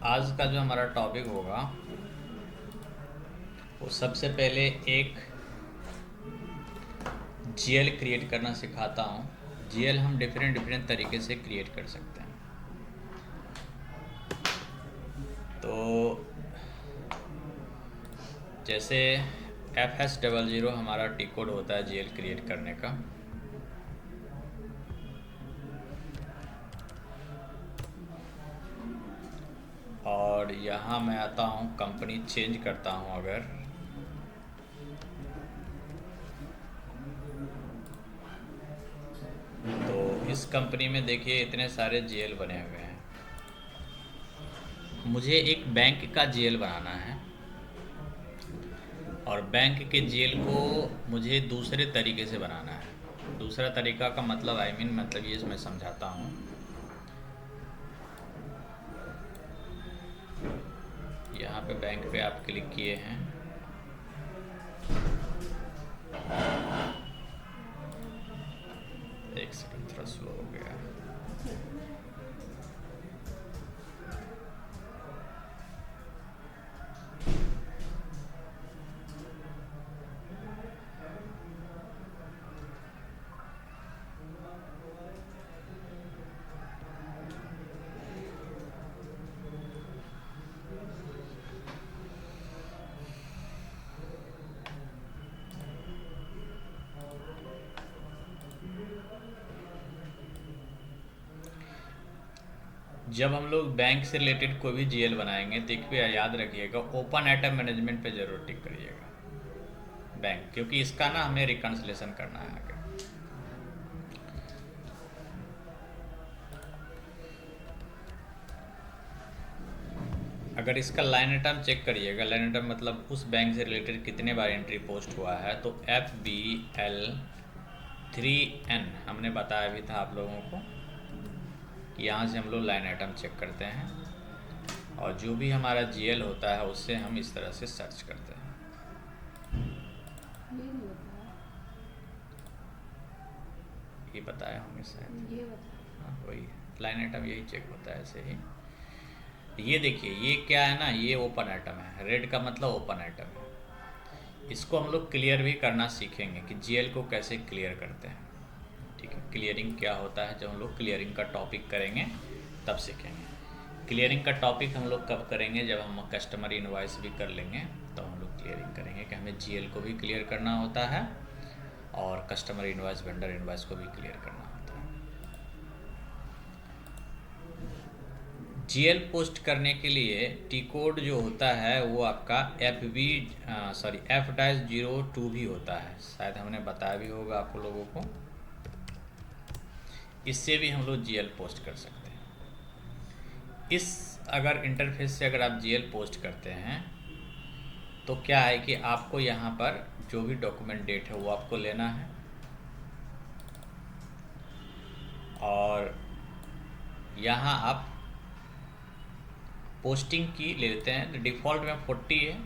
आज का जो हमारा टॉपिक होगा वो सबसे पहले एक जीएल क्रिएट करना सिखाता हूँ। जीएल हम डिफरेंट डिफरेंट तरीके से क्रिएट कर सकते हैं। तो जैसे FS00 हमारा टी कोड होता है जीएल क्रिएट करने का। और यहाँ मैं आता हूँ, कंपनी चेंज करता हूँ। अगर तो इस कंपनी में देखिए इतने सारे जीएल बने हुए हैं। मुझे एक बैंक का जीएल बनाना है और बैंक के जीएल को मुझे दूसरे तरीके से बनाना है। दूसरा तरीका का मतलब मतलब ये मैं समझाता हूँ। यहाँ पे बैंक पे आप क्लिक किए हैं। एक सेकंड, थोड़ा स्लो हो गया। जब हम लोग बैंक से रिलेटेड कोई भी जीएल बनाएंगे तो एक भी याद रखिएगा, ओपन आइटम मैनेजमेंट पे जरूर टिक करिएगा बैंक, क्योंकि इसका ना हमें रिकन्सिलेशन करना है आगे। अगर इसका लाइन आइटम चेक करिएगा, लाइन आइटम मतलब उस बैंक से रिलेटेड कितने बार एंट्री पोस्ट हुआ है, तो FBL3N हमने बताया भी था आप लोगों को। यहाँ से हम लोग लाइन आइटम चेक करते हैं और जो भी हमारा जीएल होता है उससे हम इस तरह से सर्च करते हैं। ये बताया होंगे शायद, हाँ वही लाइन आइटम यही चेक होता है ऐसे ही। ये देखिए ये क्या है ना, ये ओपन आइटम है, रेड का मतलब ओपन आइटम है। इसको हम लोग क्लियर भी करना सीखेंगे कि जीएल को कैसे क्लियर करते हैं। ठीक है, क्लियरिंग क्या होता है जब हम लोग क्लियरिंग का टॉपिक करेंगे तब सीखेंगे। क्लियरिंग का टॉपिक हम लोग कब करेंगे, जब हम कस्टमर इनवॉइस भी कर लेंगे तो हम लोग क्लियरिंग करेंगे कि हमें जीएल को भी क्लियर करना होता है और कस्टमर इनवॉइस, वेंडर इनवॉइस को भी क्लियर करना होता है। जीएल पोस्ट करने के लिए टी कोड जो होता है वो आपका F-02 भी होता है, शायद हमने बताया भी होगा आप लोगों को। इससे भी हम लोग जीएल पोस्ट कर सकते हैं। इस अगर इंटरफेस से अगर आप जीएल पोस्ट करते हैं तो क्या है कि आपको यहाँ पर जो भी डॉक्यूमेंट डेट है वो आपको लेना है और यहाँ आप पोस्टिंग की ले लेते हैं। तो डिफ़ॉल्ट में 40 है,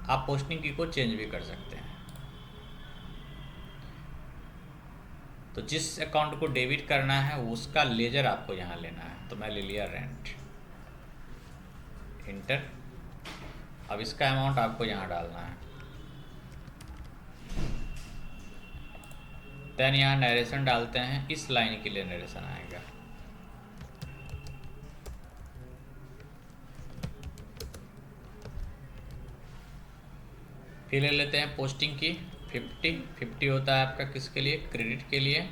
आप पोस्टिंग की को चेंज भी कर सकते हैं। तो जिस अकाउंट को डेबिट करना है उसका लेजर आपको यहाँ लेना है, तो मैं ले लिया रेंट, इंटर। अब इसका अमाउंट आपको यहाँ डालना है। देन यहाँ नरेशन डालते हैं, इस लाइन के लिए नरेशन आएगा। फिर ले लेते हैं पोस्टिंग की 50 होता है आपका किसके लिए, क्रेडिट के लिए।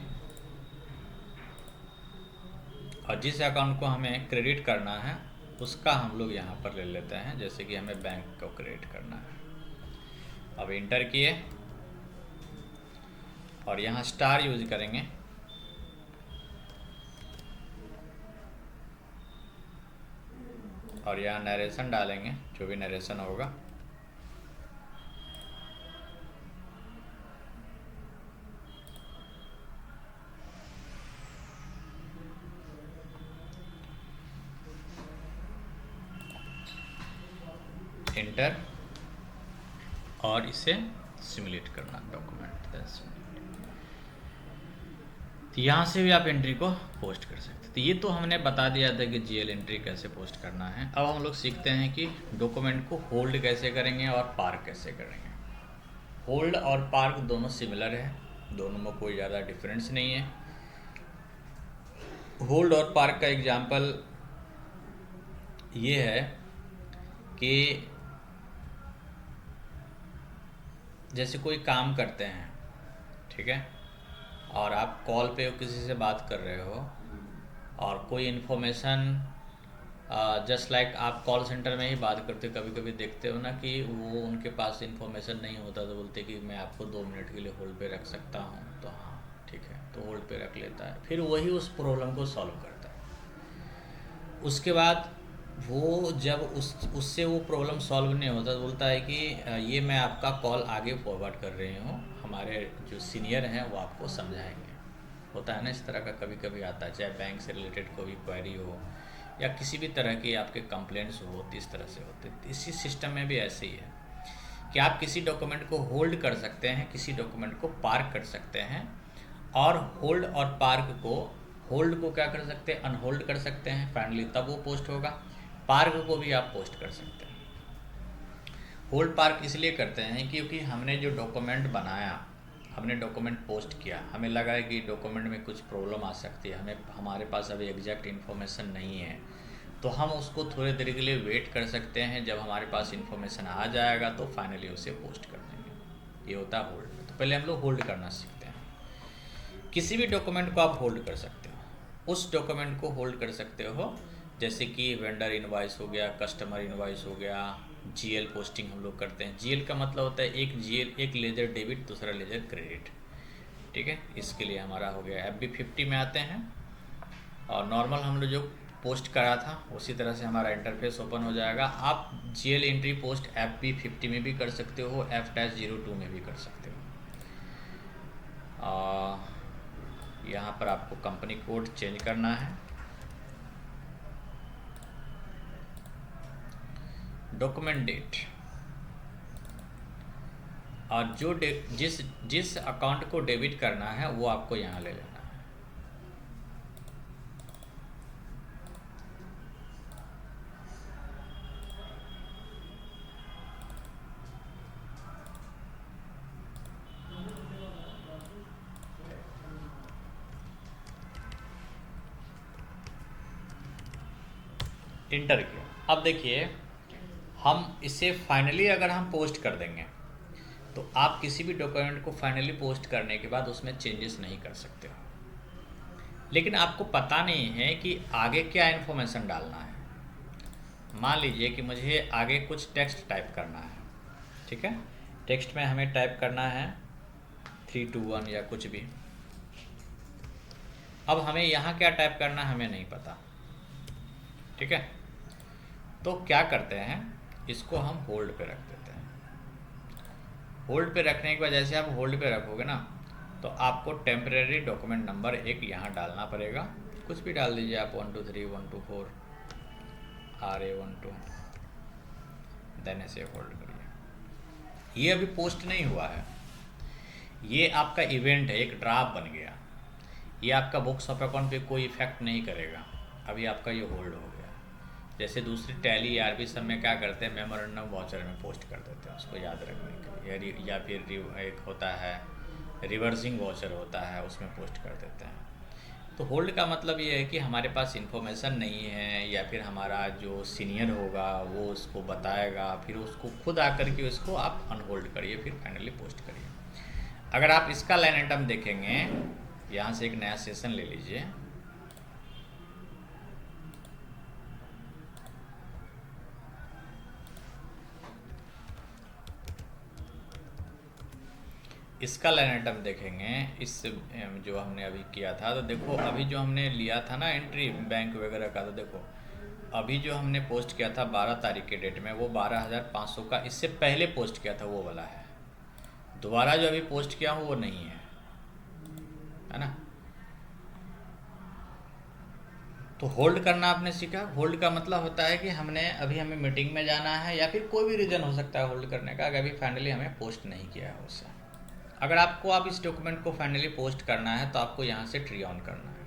और जिस अकाउंट को हमें क्रेडिट करना है उसका हम लोग यहाँ पर ले लेते हैं, जैसे कि हमें बैंक को क्रेडिट करना है। अब इंटर किए और यहाँ स्टार यूज करेंगे। और यहाँ नरेशन डालेंगे, जो भी नरेशन होगा। इंटर और इसे सिमुलेट करना डॉक्यूमेंट। तो यहाँ से भी आप एंट्री को पोस्ट कर सकते हैं। तो ये तो हमने बता दिया था कि जीएल एंट्री कैसे पोस्ट करना है। अब हम लोग सीखते हैं कि डॉक्यूमेंट को होल्ड कैसे करेंगे और पार्क कैसे करेंगे। होल्ड और पार्क दोनों सिमिलर है, दोनों में कोई ज़्यादा डिफरेंस नहीं है। होल्ड और पार्क का एग्जांपल ये है कि जैसे कोई काम करते हैं, ठीक है, और आप कॉल पे किसी से बात कर रहे हो और कोई इन्फॉर्मेशन जस्ट लाइक आप कॉल सेंटर में ही बात करते हो, कभी कभी देखते हो ना कि वो उनके पास इन्फॉर्मेशन नहीं होता तो बोलते कि मैं आपको 2 मिनट के लिए होल्ड पे रख सकता हूँ, तो हाँ ठीक है, तो होल्ड पे रख लेता है, फिर वही उस प्रॉब्लम को सॉल्व करता है। उसके बाद वो जब उससे वो प्रॉब्लम सॉल्व नहीं होता तो बोलता है कि ये मैं आपका कॉल आगे फॉरवर्ड कर रही हूँ, हमारे जो सीनियर हैं वो आपको समझाएंगे। होता है ना, इस तरह का कभी कभी आता है, चाहे बैंक से रिलेटेड कोई क्वेरी हो या किसी भी तरह की आपके कंप्लेंट्स हो, इस तरह से होते। इसी सिस्टम में भी ऐसे ही है कि आप किसी डॉक्यूमेंट को होल्ड कर सकते हैं, किसी डॉक्यूमेंट को पार्क कर सकते हैं, और होल्ड और पार्क को, होल्ड को क्या कर सकते हैं, अनहोल्ड कर सकते हैं फाइनली, तब वो पोस्ट होगा। पार्क को भी आप पोस्ट कर सकते हैं। होल्ड पार्क इसलिए करते हैं क्योंकि हमने जो डॉक्यूमेंट बनाया, हमने डॉक्यूमेंट पोस्ट किया, हमें लगा है कि डॉक्यूमेंट में कुछ प्रॉब्लम आ सकती है, हमारे पास अभी एग्जैक्ट इन्फॉर्मेशन नहीं है, तो हम उसको थोड़ी देर के लिए वेट कर सकते हैं। जब हमारे पास इन्फॉर्मेशन आ जाएगा तो फाइनली उसे पोस्ट कर देंगे। ये होता है होल्ड में। तो पहले हम लोग होल्ड करना सीखते हैं। किसी भी डॉक्यूमेंट को आप होल्ड कर सकते हो, उस डॉक्यूमेंट को होल्ड कर सकते हो जैसे कि वेंडर इनवॉइस हो गया, कस्टमर इनवॉइस हो गया, जीएल पोस्टिंग हम लोग करते हैं। जीएल का मतलब होता है एक जीएल, एक लेजर डेबिट, दूसरा लेजर क्रेडिट, ठीक है। इसके लिए हमारा हो गया FB50 में आते हैं, और नॉर्मल हम लोग जो पोस्ट करा था उसी तरह से हमारा इंटरफेस ओपन हो जाएगा। आप जीएल एंट्री पोस्ट FB50 में भी कर सकते हो, F-02 में भी कर सकते हो। यहाँ पर आपको कंपनी कोड चेंज करना है, डॉक्यूमेंट डेट, और जो जिस अकाउंट को डेबिट करना है वो आपको यहाँ ले लेना है। इंटर किया। अब देखिए, हम इसे फाइनली अगर हम पोस्ट कर देंगे तो आप किसी भी डॉक्यूमेंट को फाइनली पोस्ट करने के बाद उसमें चेंजेस नहीं कर सकते हो। लेकिन आपको पता नहीं है कि आगे क्या इन्फॉर्मेशन डालना है। मान लीजिए कि मुझे आगे कुछ टेक्स्ट टाइप करना है, ठीक है। टेक्स्ट में हमें टाइप करना है 321 या कुछ भी। अब हमें यहाँ क्या टाइप करना है हमें नहीं पता, ठीक है। तो क्या करते हैं, इसको हम होल्ड पे रख देते हैं। होल्ड पे रखने के बाद जैसे आप होल्ड पे रखोगे ना, तो आपको टेम्परेरी डॉक्यूमेंट नंबर एक यहाँ डालना पड़ेगा। कुछ भी डाल दीजिए आप, 123124 RA12, देन ऐसे होल्ड करिए। ये अभी पोस्ट नहीं हुआ है, ये आपका इवेंट है, एक ड्राफ्ट बन गया। ये आपका बुक्स ऑफ अकाउंट पे कोई इफेक्ट नहीं करेगा, अभी आपका ये होल्ड हो गया। जैसे दूसरी टैली ERP सब में क्या करते हैं, मेमोरेंडम वाउचर में पोस्ट कर देते हैं उसको याद रखने के लिए, या फिर एक होता है रिवर्सिंग वाउचर होता है, उसमें पोस्ट कर देते हैं। तो होल्ड का मतलब ये है कि हमारे पास इन्फॉर्मेशन नहीं है, या फिर हमारा जो सीनियर होगा वो उसको बताएगा, फिर उसको खुद आकर के उसको आप अनहोल्ड करिए, फिर फाइनली पोस्ट करिए। अगर आप इसका लाइन आइटम देखेंगे, यहाँ से एक नया सेशन ले लीजिए, इसका लाइन आइटम देखेंगे, इस जो हमने अभी किया था, तो देखो अभी जो हमने लिया था ना एंट्री बैंक वगैरह का, तो देखो अभी जो हमने पोस्ट किया था 12 तारीख के डेट में, वो 12,500 का इससे पहले पोस्ट किया था वो वाला है। दोबारा जो अभी पोस्ट किया हूँ वो नहीं है ना। तो होल्ड करना आपने सीखा। होल्ड का मतलब होता है कि हमें मीटिंग में जाना है, या फिर कोई भी रीज़न हो सकता है होल्ड करने का, अगर अभी फाइनली हमें पोस्ट नहीं किया है उससे। अगर आपको आप इस डॉक्यूमेंट को फाइनली पोस्ट करना है तो आपको यहाँ से ट्री ऑन करना है।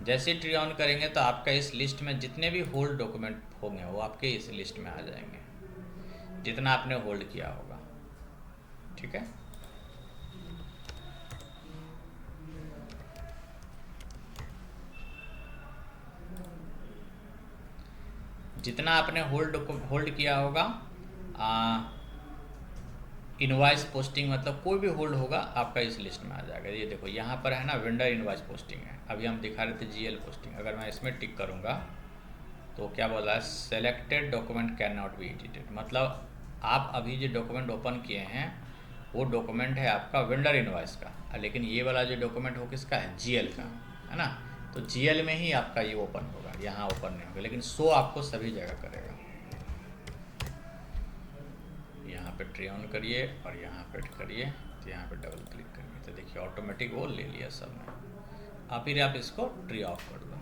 जैसे ट्री ऑन करेंगे तो आपका इस लिस्ट में जितने भी होल्ड डॉक्यूमेंट होंगे वो आपके इस लिस्ट में आ जाएंगे, जितना आपने होल्ड किया होगा। ठीक है, जितना आपने होल्ड किया होगा, इनवॉइस पोस्टिंग मतलब कोई भी होल्ड होगा आपका इस लिस्ट में आ जाएगा। ये देखो यहाँ पर है ना, वेंडर इनवॉइस पोस्टिंग है। अभी हम दिखा रहे थे जीएल पोस्टिंग। अगर मैं इसमें टिक करूँगा तो क्या बोला है, selected document can not be edited. मतलब आप अभी जो डॉक्यूमेंट ओपन किए हैं वो डॉक्यूमेंट है आपका वेंडर इनवॉइस का, लेकिन ये वाला जो डॉक्यूमेंट हो किसका है, जीएल का, है ना। तो जीएल में ही आपका ये ओपन होगा, यहाँ ओपन नहीं होगा, लेकिन शो आपको सभी जगह करेगा। यहाँ पे ट्री ऑन करिए और यहाँ पे करिए, तो यहाँ पे डबल क्लिक करिए तो देखिए ऑटोमेटिक वो ले लिया सब ने। अब फिर आप इसको ट्री ऑफ कर दो।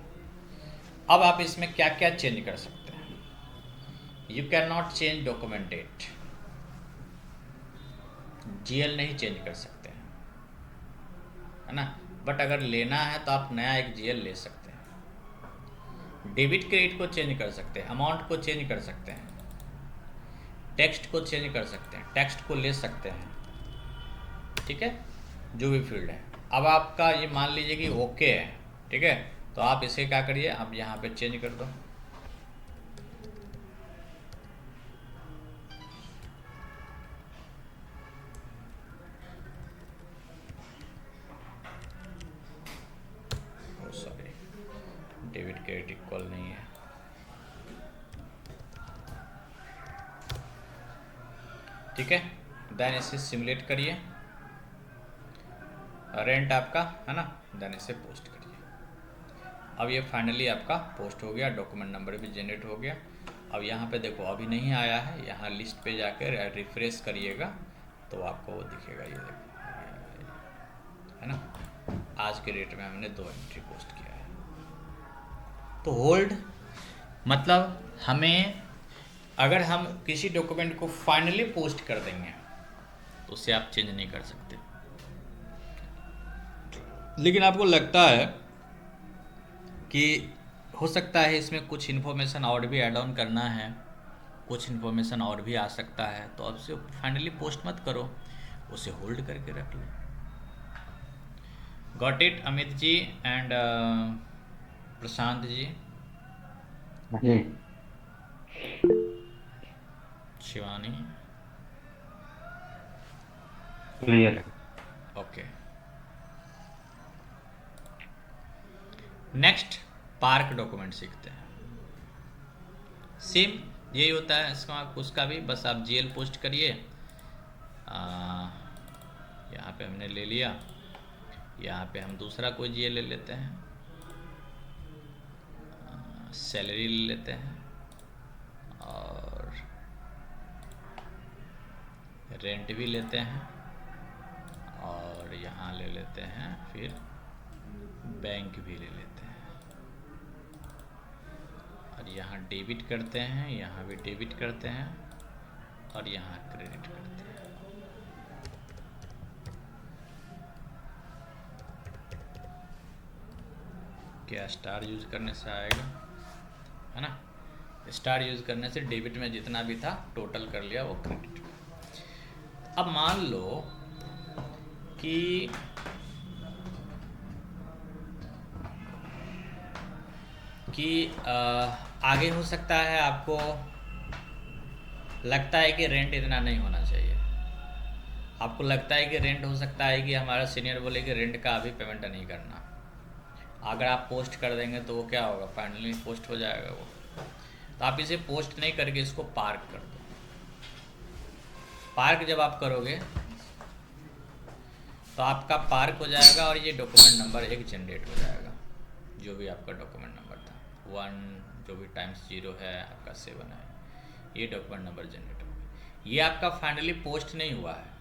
अब आप इसमें क्या क्या चेंज कर सकते हैं। You can not change document date, GL नहीं चेंज कर सकते हैं, है ना। बट अगर लेना है तो आप नया एक जीएल ले सकते हैं। डेबिट क्रेडिट को चेंज कर सकते हैं, अमाउंट को चेंज कर सकते हैं, टेक्स्ट को चेंज कर सकते हैं, टेक्स्ट को ले सकते हैं। ठीक है, जो भी फील्ड है। अब आपका ये मान लीजिए कि ओके है, ठीक है, तो आप इसे क्या करिए, आप यहाँ पे चेंज कर दो। सॉरी, डेबिट क्रेडिट इक्वल नहीं है। ठीक है, देन इसे सिमुलेट करिए, रेंट आपका है ना, देन इसे पोस्ट करिए। अब ये फाइनली आपका पोस्ट हो गया, डॉक्यूमेंट नंबर भी जनरेट हो गया। अब यहाँ पे देखो अभी नहीं आया है, यहाँ लिस्ट पे जाकर रिफ्रेश करिएगा तो आपको वो दिखेगा। ये देखो, है ना, आज के डेट में हमने 2 एंट्री पोस्ट किया है। तो होल्ड मतलब हमें, अगर हम किसी डॉक्यूमेंट को फाइनली पोस्ट कर देंगे तो उसे आप चेंज नहीं कर सकते। लेकिन आपको लगता है कि हो सकता है इसमें कुछ इन्फॉर्मेशन और भी ऐड ऑन करना है, कुछ इन्फॉर्मेशन और भी आ सकता है, तो अब उसे फाइनली पोस्ट मत करो, उसे होल्ड करके रख लो। Got it Amit ji and Prashant ji, Shivani, clear. Okay. Next park document सीखते हैं। सेम यही होता है इसका, उसका भी बस आप जीएल पोस्ट करिए। यहाँ पे हमने ले लिया, यहाँ पे हम दूसरा कोई जीएल ले लेते हैं, सैलरी ले लेते हैं और रेंट भी लेते हैं और यहाँ ले लेते हैं, फिर बैंक भी ले लेते हैं और यहाँ डेबिट करते हैं, यहाँ भी डेबिट करते हैं और यहाँ क्रेडिट करते हैं। क्या स्टार यूज करने से आएगा, है ना। स्टार यूज करने से डेबिट में जितना भी था टोटल कर लिया वो क्रेडिट। अब मान लो कि आगे हो सकता है आपको लगता है कि रेंट इतना नहीं होना चाहिए, आपको लगता है कि रेंट हो सकता है कि हमारा सीनियर बोले कि रेंट का अभी पेमेंट नहीं करना। अगर आप पोस्ट कर देंगे तो वो क्या होगा, फाइनली पोस्ट हो जाएगा वो। तो आप इसे पोस्ट नहीं करके इसको पार्क कर दो। पार्क जब आप करोगे तो आपका पार्क हो जाएगा और ये डॉक्यूमेंट नंबर एक जनरेट हो जाएगा, जो भी आपका डॉक्यूमेंट नंबर था, 1 जो भी टाइम्स 0 है आपका 7 है, ये डॉक्यूमेंट नंबर जनरेट हो गया। ये आपका फाइनली पोस्ट नहीं हुआ है।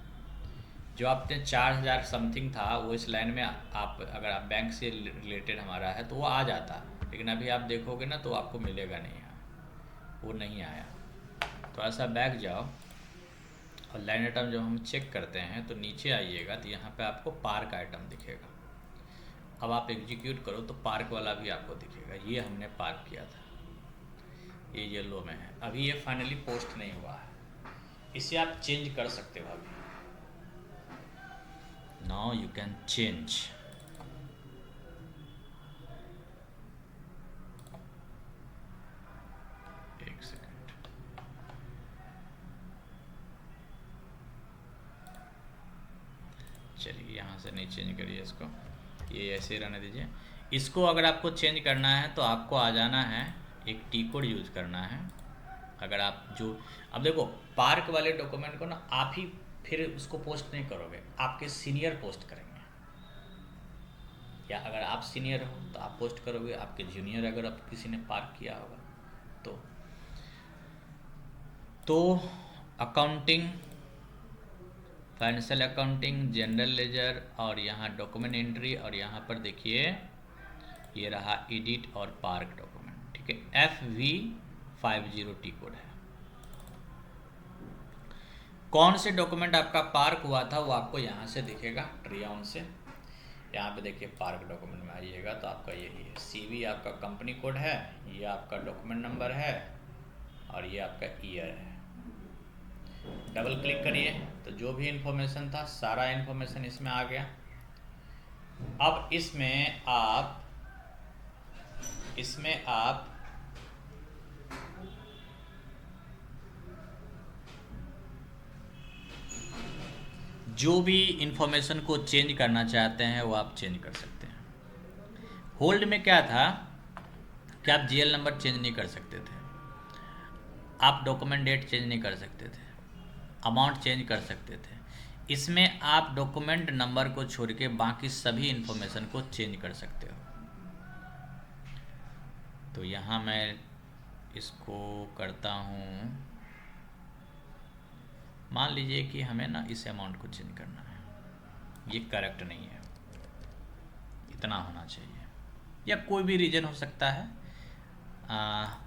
जो आपने 4000 समथिंग था वो इस लाइन में आप, अगर आप बैंक से रिलेटेड हमारा है तो वो आ जाता, लेकिन अभी आप देखोगे ना तो आपको मिलेगा नहीं, यहाँ वो नहीं आया। तो ऐसा बैक जाओ और लाइन आइटम जब हम चेक करते हैं तो नीचे आइएगा तो यहाँ पे आपको पार्क आइटम दिखेगा। अब आप एग्जीक्यूट करो तो पार्क वाला भी आपको दिखेगा। ये हमने पार्क किया था, ये येलो में है। अभी ये फाइनली पोस्ट नहीं हुआ है, इसे आप चेंज कर सकते हो। अभी नाउ यू कैन चेंज। एक सेकेंड, चलिए यहाँ से नहीं चेंज करिए इसको, ये ऐसे ही रहने दीजिए। इसको अगर आपको चेंज करना है तो आपको आ जाना है, एक टी कोड यूज करना है। अगर आप जो, अब देखो पार्क वाले डॉक्यूमेंट को ना आप ही फिर उसको पोस्ट नहीं करोगे, आपके सीनियर पोस्ट करेंगे। या अगर आप सीनियर हो तो आप पोस्ट करोगे, आपके जूनियर अगर आप किसी ने पार्क किया होगा तो accounting, financial accounting, general ledger, और यहाँ डॉक्यूमेंट एंट्री, और यहाँ पर देखिए ये रहा एडिट और पार्क डॉक्यूमेंट। ठीक है, FV50 टी कोड है। कौन से डॉक्यूमेंट आपका पार्क हुआ था वो आपको यहाँ से दिखेगा ट्रीऑन से। यहाँ पे देखिए पार्क डॉक्यूमेंट में आइएगा तो आपका यही है। CV आपका कंपनी कोड है, ये आपका डॉक्यूमेंट नंबर है, और ये आपका ईयर है। डबल क्लिक करिए तो जो भी इंफॉर्मेशन था सारा इंफॉर्मेशन इसमें आ गया। अब इसमें आप जो भी इंफॉर्मेशन को चेंज करना चाहते हैं वो आप चेंज कर सकते हैं। होल्ड में क्या था कि आप GL नंबर चेंज नहीं कर सकते थे, आप डॉक्यूमेंट डेट चेंज नहीं कर सकते थे, अमाउंट चेंज कर सकते थे। इसमें आप डॉक्यूमेंट नंबर को छोड़ के बाकी सभी इंफॉर्मेशन को चेंज कर सकते हो। तो यहाँ मैं इसको करता हूँ, मान लीजिए कि हमें ना इस अमाउंट को चेंज करना है, ये करेक्ट नहीं है, इतना होना चाहिए, या कोई भी रीजन हो सकता है।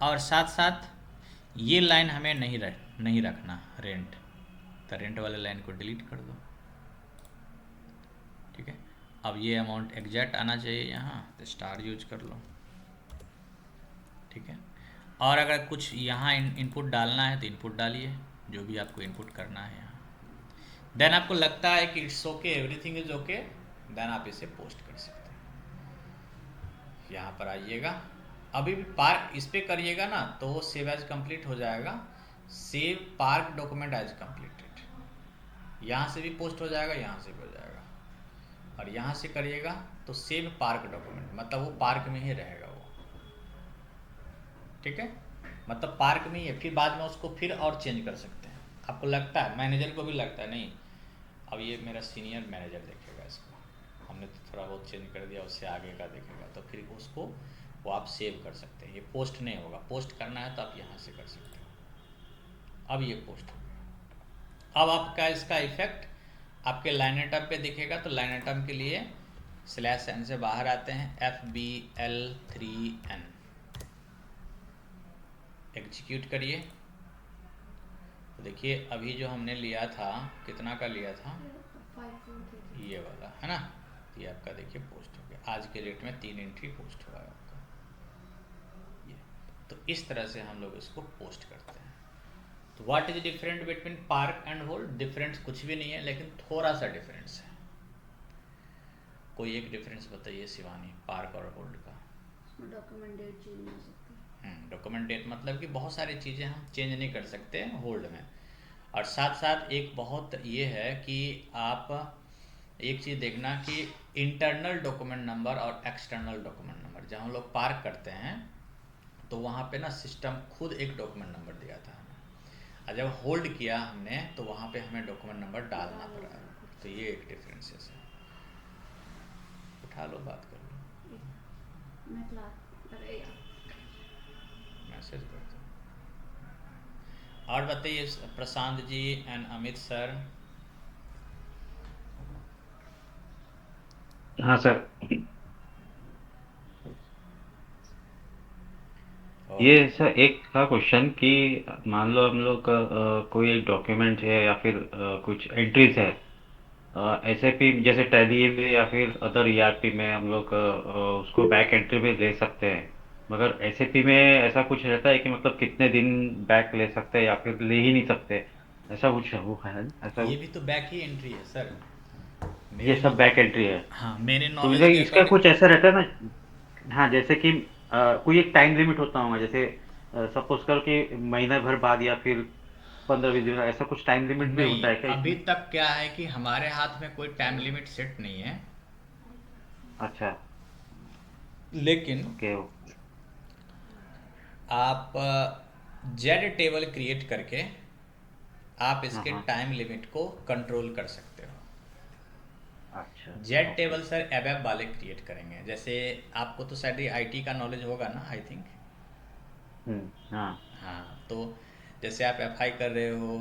और साथ साथ ये लाइन हमें नहीं रखना, रेंट, तो रेंट वाले लाइन को डिलीट कर दो। ठीक है, अब ये अमाउंट एग्जैक्ट आना चाहिए यहाँ, तो स्टार यूज कर लो। ठीक है, और अगर कुछ यहाँ इनपुट डालना है तो इनपुट डालिए, जो भी आपको इनपुट करना है यहाँ। देन आपको लगता है कि it's okay, everything is okay, then आप इसे पोस्ट कर सकते हैं। यहाँ पर आइएगा, अभी भी पार्क इस पर करिएगा ना तो वो सेव एज कंप्लीट हो जाएगा। Save park document as completed, यहाँ से भी पोस्ट हो जाएगा, यहाँ से भी हो जाएगा। और यहाँ से करिएगा तो सेव पार्क डॉक्यूमेंट, मतलब वो पार्क में ही रहेगा वो। ठीक है, मतलब पार्क में ही है, फिर बाद में उसको फिर और चेंज कर सकते हैं। आपको लगता है, मैनेजर को भी लगता है नहीं अब ये मेरा सीनियर मैनेजर देखेगा इसको, हमने तो थोड़ा बहुत चेंज कर दिया, उससे आगे का देखेगा, तो फिर उसको वो आप सेव कर सकते हैं। ये पोस्ट नहीं होगा, पोस्ट करना है तो आप यहाँ से कर सकते हो। अब ये पोस्ट हो गया। अब आपका इसका इफेक्ट आपके लाइन आइटम पे दिखेगा, तो लाइन आइटम के लिए /n से बाहर आते हैं, FBL3N एग्जीक्यूट करिए। तो देखिए अभी जो हमने लिया था, कितना का लिया था, ये वाला है ना, ये आपका देखिए पोस्ट हो गया। आज के डेट में 3 एंट्री पोस्ट हुआ है आपका ये। तो इस तरह से हम लोग इसको पोस्ट करते हैं। तो what is different between park and hold? Difference कुछ भी नहीं है, लेकिन थोड़ा सा डिफरेंस है। कोई एक डिफरेंस बताइए शिवानी, पार्क और होल्ड का। डॉक्यूमेंट डेट चेंज हो सकती है। डॉक्यूमेंट डेट मतलब कि बहुत सारी चीज़ें हम चेंज नहीं कर सकते हैं होल्ड में। और साथ साथ एक बहुत ये है कि आप एक चीज़ देखना कि इंटरनल डॉक्यूमेंट नंबर और एक्सटर्नल डॉक्यूमेंट नंबर, जहाँ हम लोग पार्क करते हैं तो वहाँ पे ना सिस्टम खुद एक डॉक्यूमेंट नंबर दिया था हमें, और जब होल्ड किया हमने तो वहाँ पे हमें डॉक्यूमेंट नंबर डालना पड़ा। तो ये एक डिफरेंसेस है। उठा लो, बात कर लो, मैं क्लास मैसेज कर दो। और बताइए प्रशांत जी एंड अमित सर। हाँ सर। ये ओके। सर एक था क्वेश्चन कि मान लो हम लोग का कोई एक डॉक्यूमेंट है या फिर कुछ एंट्रीज है एसएपी जैसे टैली में या फिर अदर ईआरपी में हम लोग उसको बैक एंट्री में ले सकते हैं, मगर एसएपी में ऐसा कुछ रहता है कि मतलब कितने दिन बैक ले सकते हैं या फिर ले ही नहीं सकते, ऐसा कुछ वो है ऐसा। ये भी तो बैक ही एंट्री है सर। ये मेरे सब नो बैक एंट्री है। हाँ, मेरे तो नॉलेज मुझे के इसका अकॉर्डिंग। कुछ ऐसा रहता है ना, हाँ जैसे कि कोई एक टाइम लिमिट होता होगा, जैसे सपोज करो कि महीना भर बाद या फिर 15-20 दिन, ऐसा कुछ टाइम लिमिट भी नहीं, होता है क्या अभी इसमें? तक क्या है कि हमारे हाथ में कोई टाइम लिमिट सेट नहीं है। अच्छा। लेकिन ओके। आप जेड टेबल क्रिएट करके आप हाँ इसके हाँ। टाइम लिमिट को कंट्रोल कर सकते हो। अच्छा। Z okay. टेबल सर एबएब वाले क्रिएट करेंगे। जैसे आपको तो शायद आईटी का नॉलेज होगा ना, आई थिंक। हाँ हाँ, तो जैसे आप एफआई कर रहे हो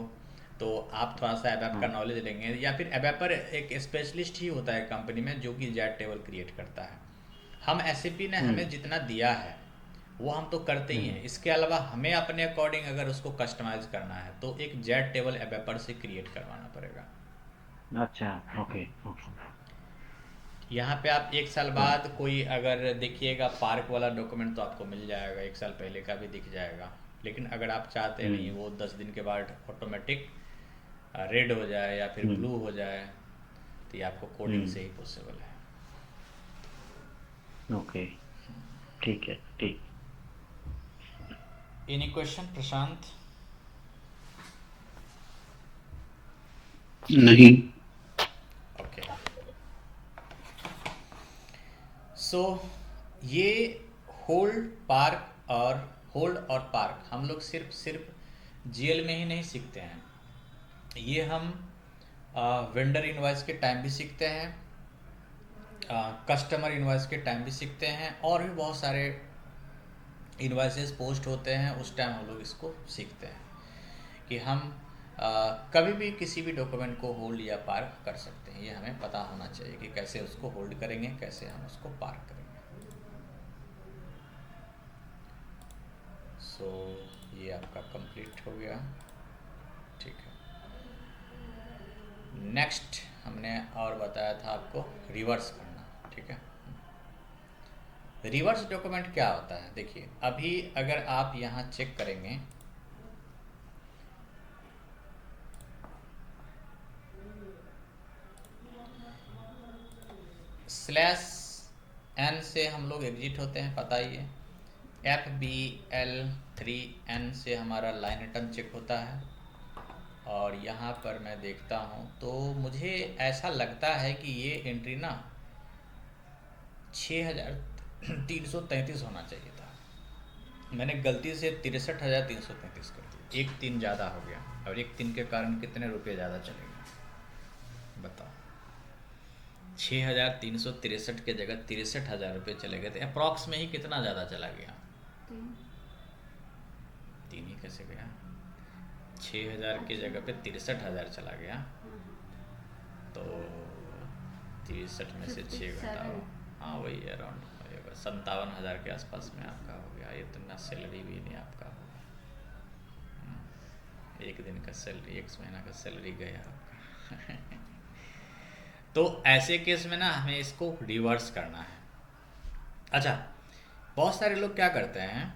तो आप थोड़ा सा एबएप का हाँ। नॉलेज लेंगे, या फिर एबएपर एक स्पेशलिस्ट ही होता है कंपनी में जो कि जेड टेबल क्रिएट करता है। हम एसएपी ने हम्म हमें जितना दिया है वो हम तो करते ही हम्म। हैं। इसके अलावा हमें अपने अकॉर्डिंग अगर उसको कस्टमाइज करना है तो एक जेड टेबल एबएपर से क्रिएट करवाना पड़ेगा। अच्छा। Okay okay. यहाँ पे आप एक साल हाँ। बाद कोई अगर देखिएगा पार्क वाला डॉक्यूमेंट तो आपको मिल जाएगा, एक साल पहले का भी दिख जाएगा। लेकिन अगर आप चाहते नहीं हम्म वो 10 दिन के बाद ऑटोमेटिक रेड हो जाए या फिर हम्म ब्लू हो जाए, तो ये आपको कोडिंग से ही हम्म। पॉसिबल है। ओके। ठीक है ठीक। एनी क्वेश्चन प्रशांत? नहीं। ओके। सो ये होल्ड पार्क और होल्ड और पार्क हम लोग सिर्फ सिर्फ जीएल में ही नहीं सीखते हैं। ये हम वेंडर इनवॉइस के टाइम भी सीखते हैं, कस्टमर इनवॉइस के टाइम भी सीखते हैं, और भी बहुत सारे इनवॉइसेस पोस्ट होते हैं उस टाइम हम लोग इसको सीखते हैं कि हम कभी भी किसी भी डॉक्यूमेंट को होल्ड या पार्क कर सकते हैं। ये हमें पता होना चाहिए कि कैसे उसको होल्ड करेंगे, कैसे हम उसको पार्क करेंगे। सो ये आपका कंप्लीट हो गया। ठीक है, नेक्स्ट हमने और बताया था आपको रिवर्स करना। ठीक है, रिवर्स डॉक्यूमेंट क्या होता है? देखिए अभी अगर आप यहाँ चेक करेंगे /n से हम लोग एग्जिट होते हैं, पता ही है। FBL3N से हमारा लाइन आइटम चेक होता है। और यहाँ पर मैं देखता हूँ तो मुझे ऐसा लगता है कि ये एंट्री ना 6333 होना चाहिए था। मैंने गलती से 63,333 कर दिया, एक 3 ज़्यादा हो गया। और एक 3 के कारण कितने रुपये ज़्यादा चले गए बताओ? 6,363 के जगह 63,000 रुपये चले गए थे। अप्रॉक्स में ही कितना ज़्यादा चला गया? 3 ही कैसे गया? 6,000 की जगह पे 63,000 चला गया। तो 63 में से 6 घटाओ, हाँ वही अराउंड 57,000 के आसपास में आपका हो गया। ये इतना सैलरी भी नहीं आपका होगा। एक दिन का सैलरी, एक महीना का सैलरी गया आपका। तो ऐसे केस में ना हमें इसको रिवर्स करना है। अच्छा, बहुत सारे लोग क्या करते हैं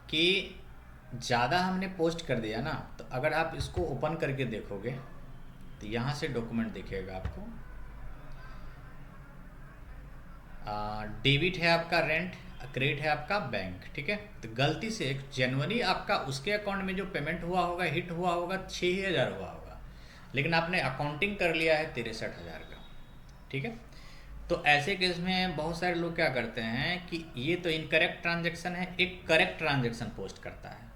कि ज़्यादा हमने पोस्ट कर दिया ना, तो अगर आप इसको ओपन करके देखोगे तो यहाँ से डॉक्यूमेंट दिखेगा आपको। डेबिट है आपका रेंट, क्रेडिट है आपका बैंक। ठीक है, तो गलती से जनवरी आपका उसके अकाउंट में जो पेमेंट हुआ होगा, हिट हुआ होगा 6,000 हुआ होगा, लेकिन आपने अकाउंटिंग कर लिया है 63,000 का। ठीक है, तो ऐसे केस में बहुत सारे लोग क्या करते हैं कि ये तो इनकरेक्ट ट्रांजैक्शन है, एक करेक्ट ट्रांजैक्शन पोस्ट करता है।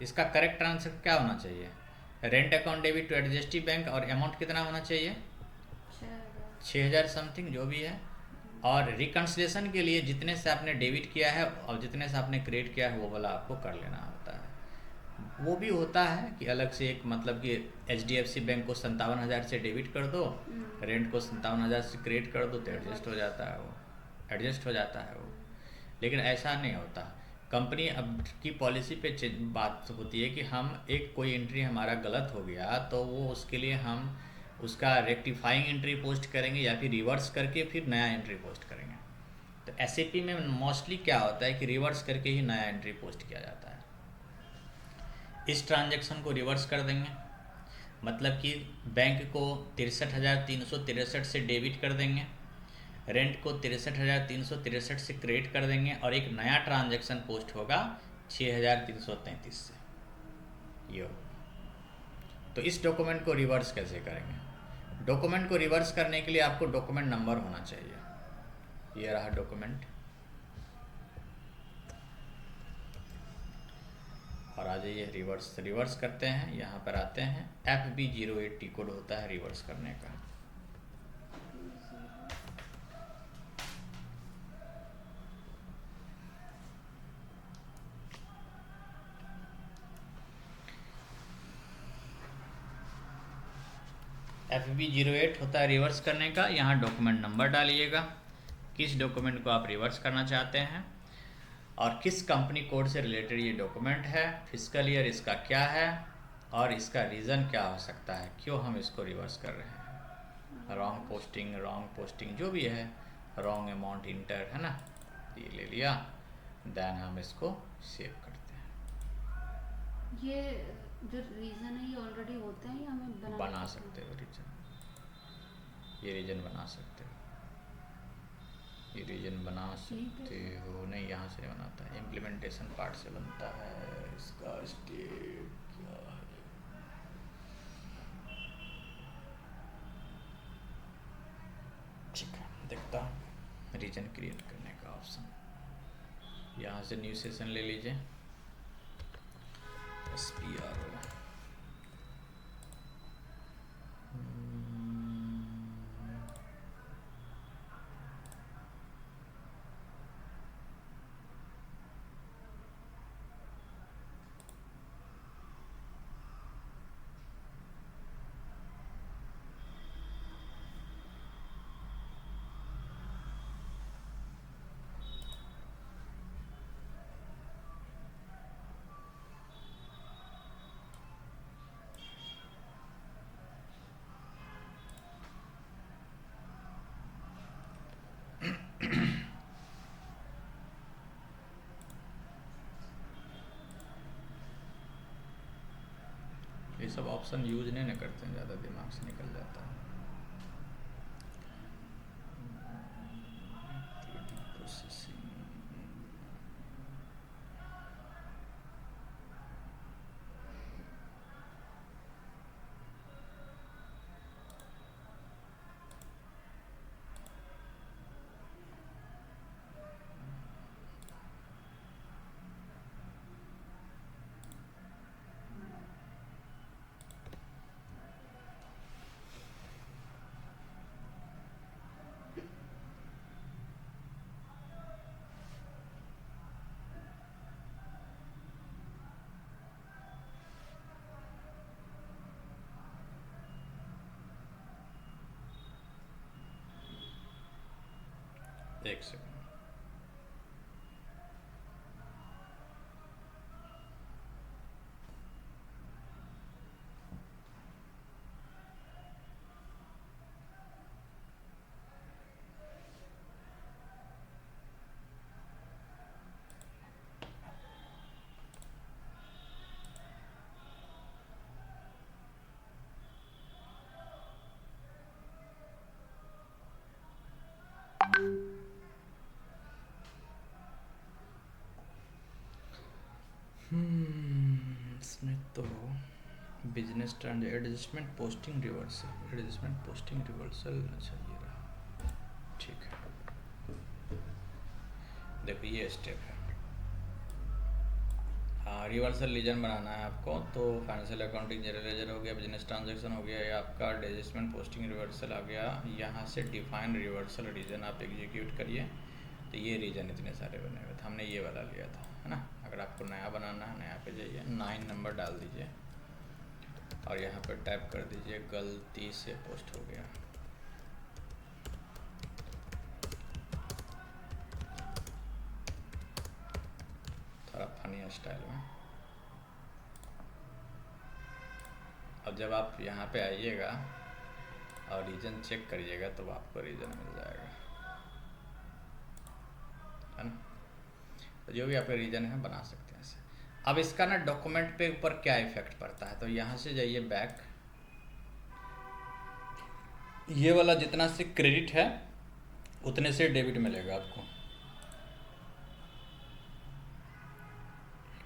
इसका करेक्ट ट्रांजैक्शन क्या होना चाहिए? Rent account debit to adjustive bank, और अमाउंट कितना होना चाहिए? 6,000 समथिंग जो भी है। और रिकन्सिलेशन के लिए जितने से आपने डेबिट किया है और जितने से आपने क्रेडिट किया है वो वाला आपको कर लेना होता है। वो भी होता है कि अलग से एक मतलब कि HDFC बैंक को 57,000 से डेबिट कर दो, रेंट को 57,000 से क्रेडिट कर दो, तो एडजस्ट हो जाता है वो। लेकिन ऐसा नहीं होता। कंपनी अब की पॉलिसी पे बात होती है कि हम एक कोई एंट्री हमारा गलत हो गया तो वो उसके लिए हम उसका रेक्टिफाइंग एंट्री पोस्ट करेंगे या फिर रिवर्स करके फिर नया एंट्री पोस्ट करेंगे। तो एसएपी में मोस्टली क्या होता है कि रिवर्स करके ही नया एंट्री पोस्ट किया जाता है। इस ट्रांजैक्शन को रिवर्स कर देंगे, मतलब कि बैंक को 63,363 से डेबिट कर देंगे, रेंट को 63,363 से क्रेडिट कर देंगे और एक नया ट्रांजैक्शन पोस्ट होगा 6,333 से। ये तो इस डॉक्यूमेंट को रिवर्स कैसे करेंगे? डॉक्यूमेंट को रिवर्स करने के लिए आपको डॉक्यूमेंट नंबर होना चाहिए। ये रहा डॉक्यूमेंट। और आ जाइए रिवर्स करते हैं। यहाँ पर आते हैं, FB08T कोड होता है रिवर्स करने का। FB08 होता है रिवर्स करने का। यहाँ डॉक्यूमेंट नंबर डालिएगा, किस डॉक्यूमेंट को आप रिवर्स करना चाहते हैं और किस कंपनी कोड से रिलेटेड ये डॉक्यूमेंट है, फिजिकल ईयर इसका क्या है और इसका रीज़न क्या हो सकता है, क्यों हम इसको रिवर्स कर रहे हैं। रॉन्ग पोस्टिंग जो भी है, रॉन्ग अमाउंट इंटर है ना, ये ले लिया। देन हम इसको सेव करते हैं। ये जो रीजन है ये ऑलरेडी होते हैं या हमें बना सकते हो रीजन, ये रीजन बना सकते हो, ये रीजन बना सकते हो। नहीं, यहाँ से बनाता है, इम्प्लीमेंटेशन पार्ट से बनता है। इसका स्टेट क्या है? ठीक है, देखता हूँ रीजन क्रिएट करने का ऑप्शन। यहाँ से न्यू सेशन ले लीजिए, SPRO। ये सब ऑप्शन यूज नहीं न करते हैं, ज़्यादा दिमाग से निकल जाता है। एक सेकंड। इसमें तो बिजनेस ट्रांज एडजस्टमेंट पोस्टिंग रिवर्सल, अच्छा ये रहा। ठीक है, देखो ये स्टेप है। हाँ, रिवर्सल रीजन बनाना है आपको, तो फाइनेंशियल अकाउंटिंग जनरल लेजर हो गया, बिजनेस ट्रांजैक्शन हो गया, या आपका एडजस्टमेंट पोस्टिंग रिवर्सल आ गया। यहाँ से डिफाइन रिवर्सल रीजन आप एग्जीक्यूट करिए। तो ये रीजन इतने सारे बने हुए थे, हमने ये वाला लिया था, है ना। अगर आपको नया बनाना है, नया पे जाइए, 9 नंबर डाल दीजिए और यहाँ पर टाइप कर दीजिए गलती से पोस्ट हो गया। थोड़ा फनी स्टाइल में। अब जब आप यहाँ पे आइएगा और रीजन चेक करिएगा तो आपको रीजन मिल जाएगा, है ना। तो जो भी आपका रीजन है बना सकते हैं ऐसे। अब इसका ना डॉक्यूमेंट पे ऊपर क्या इफेक्ट पड़ता है, तो यहाँ से जाइए बैक, ये वाला जितना से क्रेडिट है उतने से डेबिट मिलेगा आपको।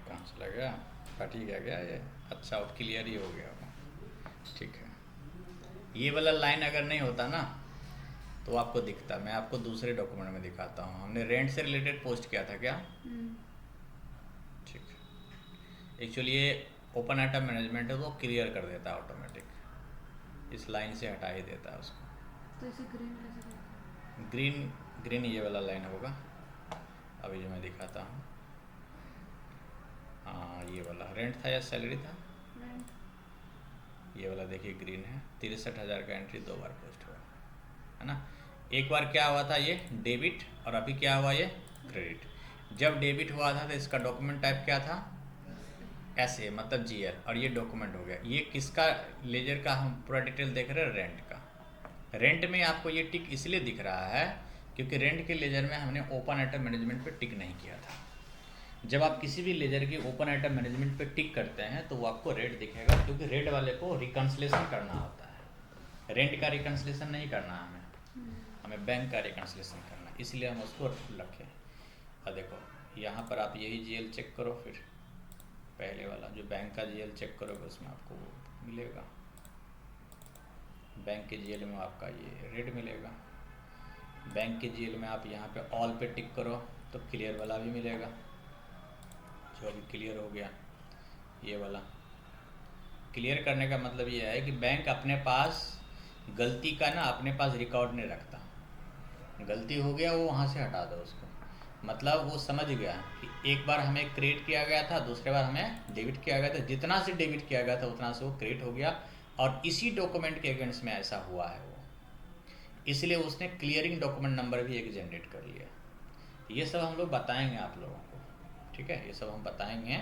कहाँ से लग गया, कट ही गया ये, अच्छा और क्लियर ही हो गया होगा, ठीक है। ये वाला लाइन अगर नहीं होता ना तो आपको दिखता, मैं आपको दूसरे डॉक्यूमेंट में दिखाता हूँ। हमने रेंट से रिलेटेड पोस्ट किया था क्या, ठीक है। एक्चुअली ये ओपन आइटम मैनेजमेंट है, वो क्लियर कर देता है ऑटोमेटिक, इस लाइन से हटा ही देता है उसको। तो इसे ग्रीन कैसे करते हैं? ग्रीन ये वाला लाइन होगा, अभी जो मैं दिखाता हूँ। हाँ ये वाला रेंट था या सैलरी था, ये वाला देखिए ग्रीन है। 63,000 का एंट्री 2 बार पोस्ट हुआ है ना। एक बार क्या हुआ था ये डेबिट, और अभी क्या हुआ ये क्रेडिट। जब डेबिट हुआ था तो इसका डॉक्यूमेंट टाइप क्या था, ऐसे मतलब जीएल, और ये डॉक्यूमेंट हो गया। ये किसका लेजर का हम पूरा डिटेल देख रहे हैं, रेंट का। रेंट में आपको ये टिक इसलिए दिख रहा है क्योंकि रेंट के लेजर में हमने ओपन आइटम मैनेजमेंट पे टिक नहीं किया था। जब आप किसी भी लेजर की ओपन आइटम मैनेजमेंट पे टिक करते हैं तो वो आपको रेट दिखेगा, क्योंकि रेट वाले को रिकन्सलेशन करना होता है। रेंट का रिकन्सलेशन नहीं करना हमें बैंक का रिकन्सलेशन करना, इसलिए हम उसको रखें। और देखो यहाँ पर आप यही जीएल चेक करो, फिर पहले वाला जो बैंक का जीएल चेक करोगे उसमें आपको वो मिलेगा। बैंक के जीएल में आपका ये रेट मिलेगा। बैंक के जीएल में आप यहाँ पे ऑल पे टिक करो तो क्लियर वाला भी मिलेगा, जो अभी क्लियर हो गया। ये वाला क्लियर करने का मतलब ये है कि बैंक अपने पास गलती का ना अपने पास रिकॉर्ड नहीं रखता। गलती हो गया वो वहाँ से हटा दो उसको, मतलब वो समझ गया कि एक बार हमें क्रेडिट किया गया था, दूसरे बार हमें डेबिट किया गया था, जितना से डेबिट किया गया था उतना से वो क्रेडिट हो गया, और इसी डॉक्यूमेंट के अगेंस्ट में ऐसा हुआ है वो, इसलिए उसने क्लियरिंग डॉक्यूमेंट नंबर भी एक जनरेट कर लिया। ये सब हम लोग बताएंगे आप लोगों को, ठीक है। ये सब हम बताएंगे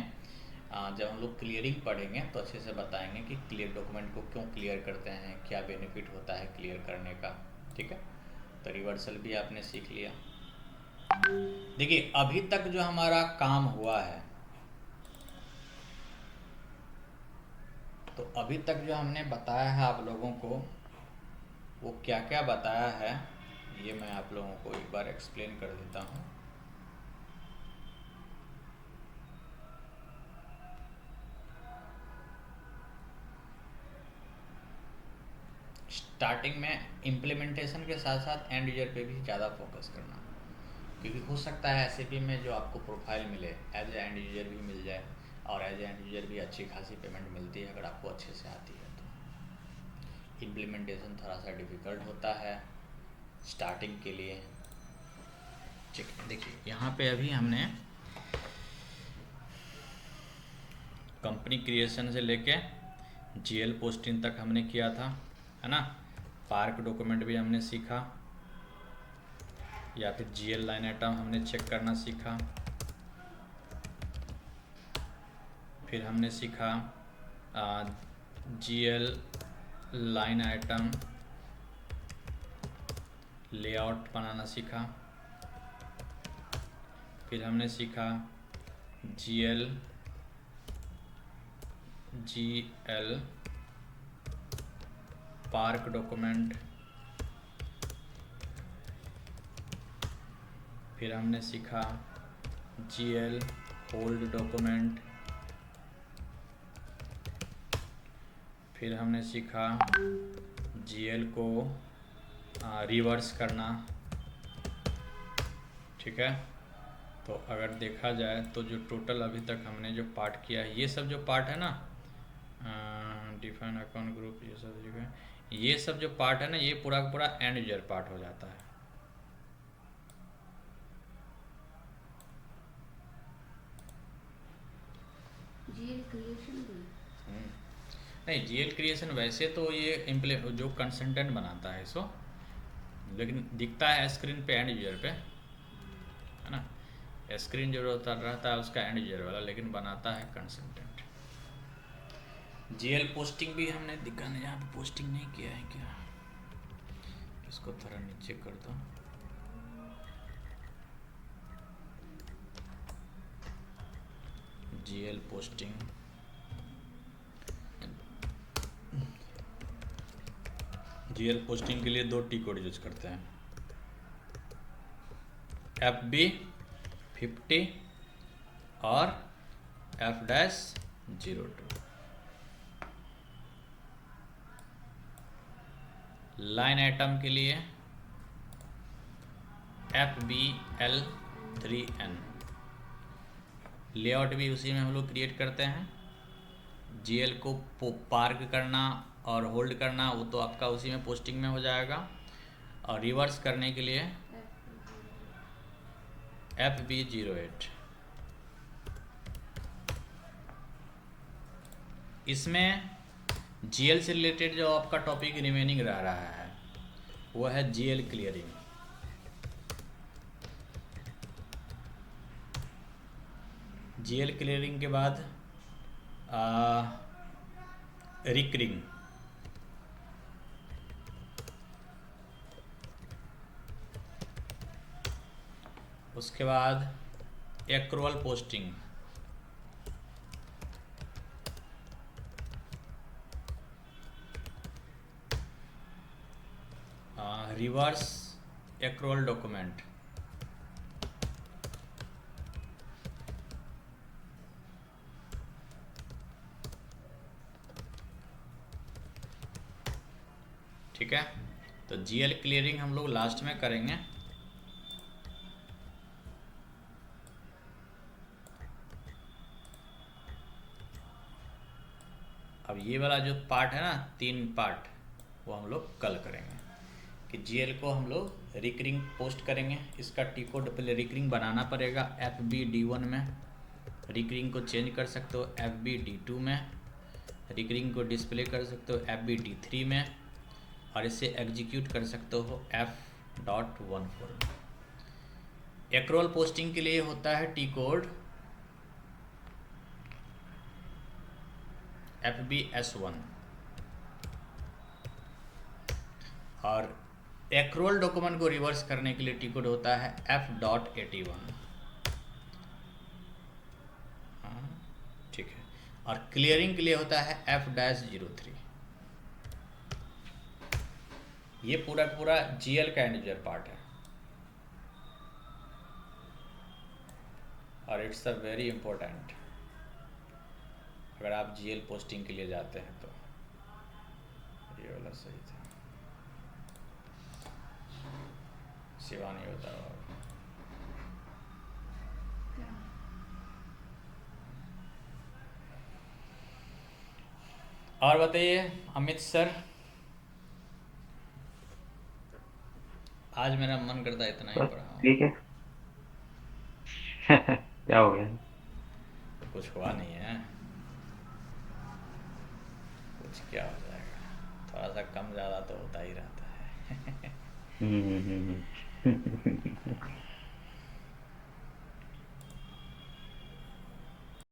जब हम लोग क्लियरिंग पढ़ेंगे तो अच्छे से बताएंगे कि क्लियर डॉक्यूमेंट को क्यों क्लियर करते हैं, क्या बेनिफिट होता है क्लियर करने का, ठीक है। तो रिवर्सल भी आपने सीख लिया। देखिए अभी तक जो हमारा काम हुआ है, तो अभी तक जो हमने बताया है आप लोगों को, वो क्या क्या बताया है ये मैं आप लोगों को एक बार एक्सप्लेन कर देता हूँ। स्टार्टिंग में इम्प्लीमेंटेशन के साथ साथ एंड यूजर पे भी ज़्यादा फोकस करना, क्योंकि हो सकता है एसएपी में जो आपको प्रोफाइल मिले एज ए एंड यूजर भी मिल जाए, और एज ए एंड यूजर भी अच्छी खासी पेमेंट मिलती है अगर आपको अच्छे से आती है। तो इम्प्लीमेंटेशन थोड़ा सा डिफ़िकल्ट होता है स्टार्टिंग के लिए। देखिए यहाँ पे अभी हमने कंपनी क्रिएशन से लेके जीएल पोस्टिंग तक हमने किया था, है ना। पार्क डॉक्यूमेंट भी हमने सीखा, या फिर जीएल लाइन आइटम हमने चेक करना सीखा। फिर हमने सीखा जीएल लाइन आइटम लेआउट बनाना सीखा। फिर हमने सीखा जीएल पार्क डॉक्यूमेंट। फिर हमने सीखा जीएल होल्ड डॉक्यूमेंट। फिर हमने सीखा जीएल को रिवर्स करना, ठीक है। तो अगर देखा जाए तो जो टोटल अभी तक हमने जो पार्ट किया है, ये सब जो पार्ट है ना, डिफाइन अकाउंट ग्रुप, ये सब जो है, ये सब जो पार्ट है ना, ये पूरा का पूरा एंड यूजर पार्ट हो जाता है। जीएल क्रिएशन भी नहीं, जीएल क्रिएशन वैसे तो ये जो कंसल्टेंट बनाता है इसको, लेकिन दिखता है स्क्रीन पे एंड यूजर पे, है ना। स्क्रीन जो होता रहता है उसका एंड यूजर वाला, लेकिन बनाता है कंसल्टेंट। जीएल पोस्टिंग भी हमने दिखाना, यहाँ पे पोस्टिंग नहीं किया है क्या, इसको थोड़ा नीचे कर दो। जीएल पोस्टिंग, जीएल पोस्टिंग के लिए 2 टी कोड यूज करते हैं, FB50 और F-02। लाइन आइटम के लिए FBL3N। लेआउट भी उसी में हम लोग क्रिएट करते हैं। जीएल को पार्क करना और होल्ड करना वो तो आपका उसी में पोस्टिंग में हो जाएगा, और रिवर्स करने के लिए FB08। इसमें जीएल से रिलेटेड जो आपका टॉपिक रिमेनिंग रह रहा है वो है जीएल क्लियरिंग। जीएल क्लियरिंग के बाद रिकरिंग, उसके बाद accrual posting, reverse accrual document, ठीक है। तो जीएल क्लियरिंग हम लोग लास्ट में करेंगे। अब ये वाला जो पार्ट है ना, 3 पार्ट, वो हम लोग कल करेंगे कि जीएल को हम लोग रिकरिंग पोस्ट करेंगे। इसका टी कोड पहले रिकरिंग बनाना पड़ेगा, FBD1 में रिकरिंग को चेंज कर सकते हो, FBD2 में रिकरिंग को डिस्प्ले कर सकते हो, FBD3 में, और इसे एग्जीक्यूट कर सकते हो F.14 में। एक्रूअल पोस्टिंग के लिए होता है टी कोड FBS1, और एक्रूअल डॉक्यूमेंट को रिवर्स करने के लिए टी कोड होता है F.81। ठीक है। और क्लियरिंग के लिए होता है F-03। ये पूरा पूरा जीएल का इंटीजर पार्ट है, और इट्स अ वेरी इंपॉर्टेंट अगर आप जीएल पोस्टिंग के लिए जाते हैं तो। ये वाला सही था, शिवानी बताओ। और बताइए अमित सर, आज मेरा मन करता है इतना ही बस पढ़ाऊं। ठीक है। क्या हो गया? तो कुछ हुआ नहीं है, कुछ क्या हो जाएगा, थोड़ा सा कम ज़्यादा तो होता ही रहता है। हम्म।